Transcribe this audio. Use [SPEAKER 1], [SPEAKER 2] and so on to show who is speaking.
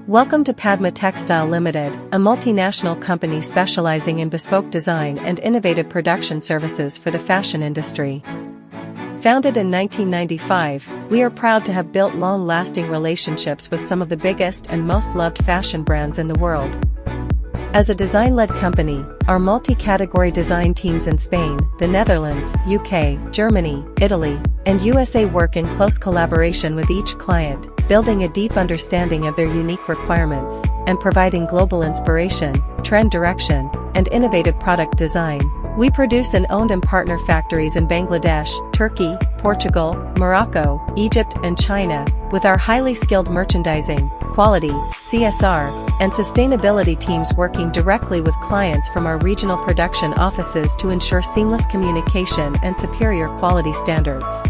[SPEAKER 1] Welcome to Padma Textile Ltd, a multinational company specializing in bespoke design and innovative production services for the fashion industry. Founded in 1995, we are proud to have built long-lasting relationships with some of the biggest and most loved fashion brands in the world. As a design-led company, our multi-category design teams in Spain, the Netherlands, UK, Germany, Italy, and USA work in close collaboration with each client, building a deep understanding of their unique requirements, and providing global inspiration, trend direction, and innovative product design. We produce and own and partner factories in Bangladesh, Turkey, Portugal, Morocco, Egypt, and China, with our highly skilled merchandising, quality, CSR, and sustainability teams working directly with clients from our regional production offices to ensure seamless communication and superior quality standards.